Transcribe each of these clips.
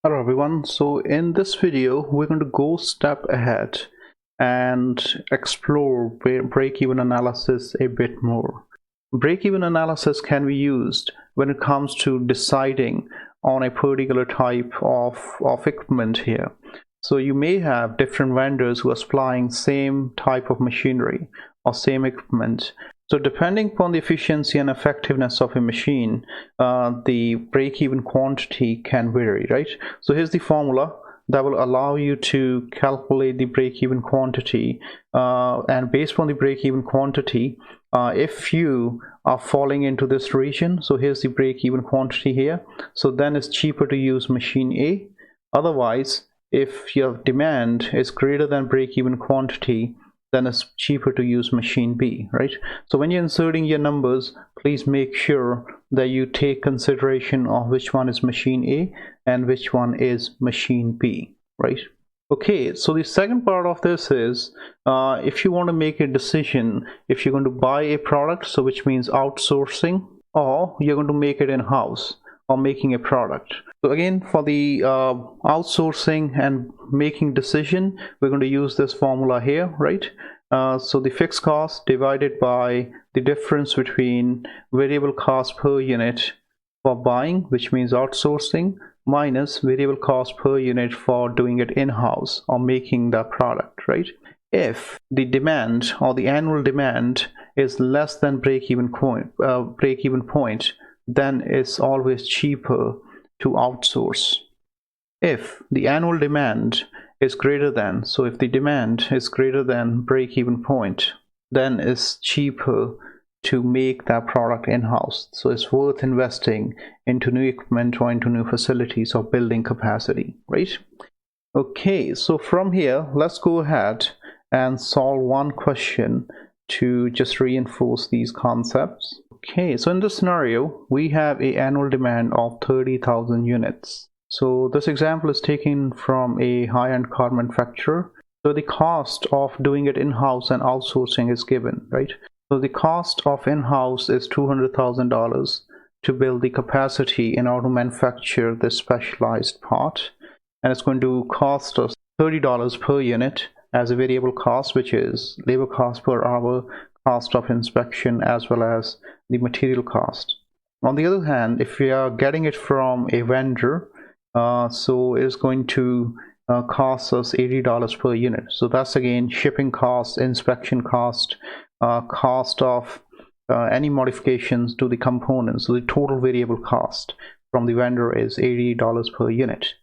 Hello everyone, so in this video we're going to go step ahead and explore break-even analysis a bit more. Break-even analysis can be used when it comes to deciding on a particular type of equipment here. So you may have different vendors who are supplying same type of machinery or same equipment. So depending upon the efficiency and effectiveness of a machine, the break-even quantity can vary, right? So here's the formula that will allow you to calculate the break-even quantity, and based on the break-even quantity, if you are falling into this region, so here's the break-even quantity here, so then it's cheaper to use machine A. Otherwise, if your demand is greater than break-even quantity, then it's cheaper to use machine B, right? So when you're inserting your numbers, please make sure that you take consideration of which one is machine A and which one is machine B, right? Okay, so the second part of this is if you want to make a decision if you're going to buy a product, so which means outsourcing, or you're going to make it in-house or making a product. So again, for the outsourcing and making decision, we're going to use this formula here, right? So the fixed cost divided by the difference between variable cost per unit for buying, which means outsourcing, minus variable cost per unit for doing it in-house or making that product, right? If the demand or the annual demand is less than break-even point, then it's always cheaper to outsource. If the annual demand is greater than, so if the demand is greater than break-even point, then it's cheaper to make that product in-house. So it's worth investing into new equipment or into new facilities or building capacity, right? Okay, so from here, let's go ahead and solve one question to just reinforce these concepts. Okay, so in this scenario, we have an annual demand of 30,000 units. So this example is taken from a high-end car manufacturer. So the cost of doing it in-house and outsourcing is given, right? So the cost of in-house is $200,000 to build the capacity in order to manufacture this specialized part. And it's going to cost us $30 per unit as a variable cost, which is labor cost per hour, cost of inspection, as well as the material cost. On the other hand, if we are getting it from a vendor, so it's going to cost us $80 per unit. So that's again shipping cost, inspection cost, cost of any modifications to the components. So the total variable cost from the vendor is $80 per unit.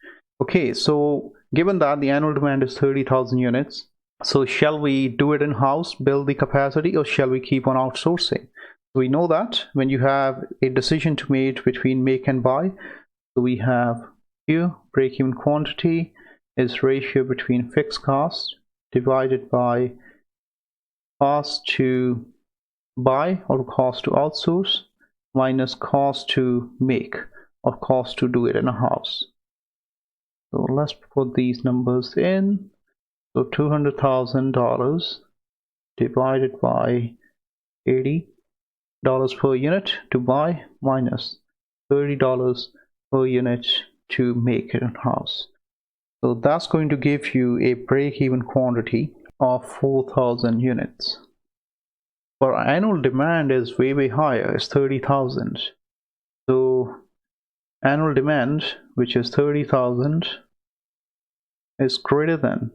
Okay, so given that the annual demand is 30,000 units, so shall we do it in-house, build the capacity, or shall we keep on outsourcing? We know that when you have a decision to make between make and buy, so we have here break-even quantity is ratio between fixed cost divided by cost to buy or cost to outsource minus cost to make or cost to do it in a house. So let's put these numbers in. So $200,000 divided by $80 per unit to buy minus $30 per unit to make it in-house. So that's going to give you a break-even quantity of 4,000 units. But our annual demand is way higher, it's 30,000. So annual demand, which is 30,000, is greater than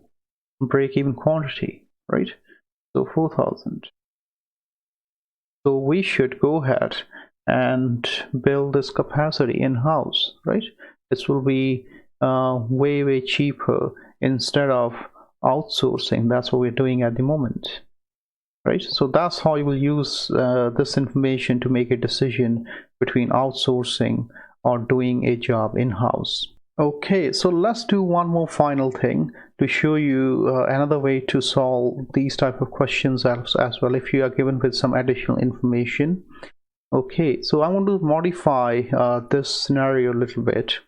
break-even quantity, right? So 4,000. So we should go ahead and build this capacity in-house, right? This will be way cheaper instead of outsourcing. That's what we're doing at the moment, right? So that's how you will use this information to make a decision between outsourcing or doing a job in-house. Okay, so let's do one more final thing to show you another way to solve these type of questions as well, if you are given with some additional information. Okay, so I want to modify this scenario a little bit.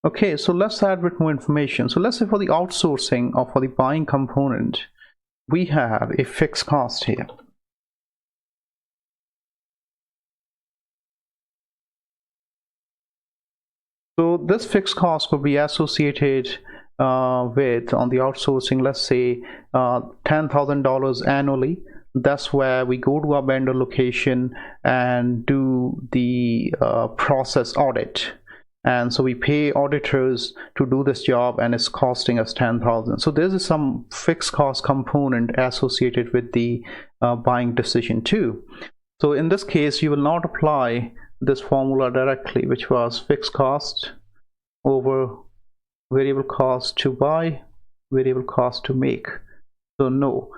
Okay, so let's add a bit more information. So let's say for the outsourcing or for the buying component, we have a fixed cost here. So this fixed cost could be associated with, on the outsourcing, let's say $10,000 annually. That's where we go to our vendor location and do the process audit. And so we pay auditors to do this job, and it's costing us $10,000. So there's some fixed cost component associated with the buying decision too. So in this case, you will not apply this formula directly, which was fixed cost over variable cost to buy, variable cost to make. So no.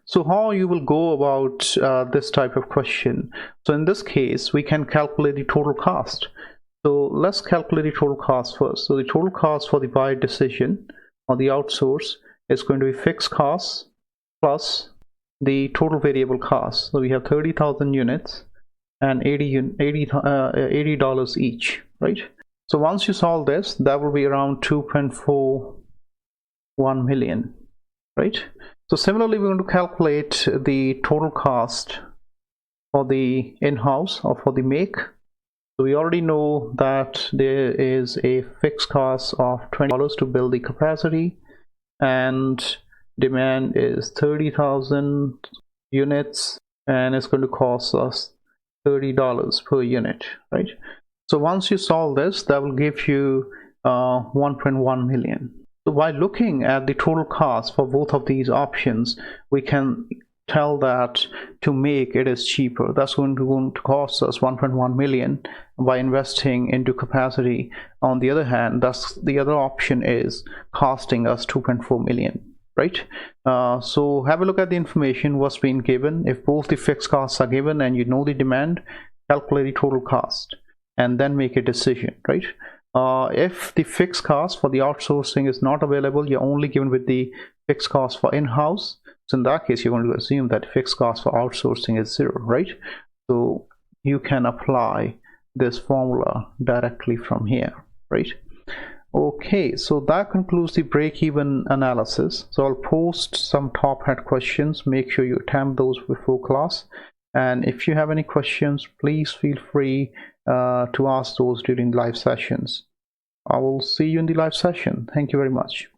So how you will go about this type of question? So in this case, we can calculate the total cost. So let's calculate the total cost first. So the total cost for the buy decision on the outsource is going to be fixed costs plus the total variable cost. So we have 30,000 units and $80 each, right? So once you solve this, that will be around 2.41 million, right? So similarly, we're going to calculate the total cost for the in-house or for the make. So we already know that there is a fixed cost of $20 to build the capacity, and demand is 30,000 units, and it's going to cost us $30 per unit, right? So once you solve this, that will give you 1.1 million. So by looking at the total cost for both of these options, we can tell that to make it is cheaper. That's going to cost us 1.1 million by investing into capacity. On the other hand, that's the other option is costing us 2.4 million, right? So have a look at the information what's been given. If both the fixed costs are given and you know the demand, calculate the total cost and then make a decision, right? If the fixed cost for the outsourcing is not available, you're only given with the fixed cost for in-house. So in that case, you're going to assume that fixed cost for outsourcing is 0, right? So you can apply this formula directly from here, right? Okay, so that concludes the break-even analysis. So I'll post some top hat questions. Make sure you attempt those before class. And if you have any questions, please feel free to ask those during live sessions. I will see you in the live session. Thank you very much.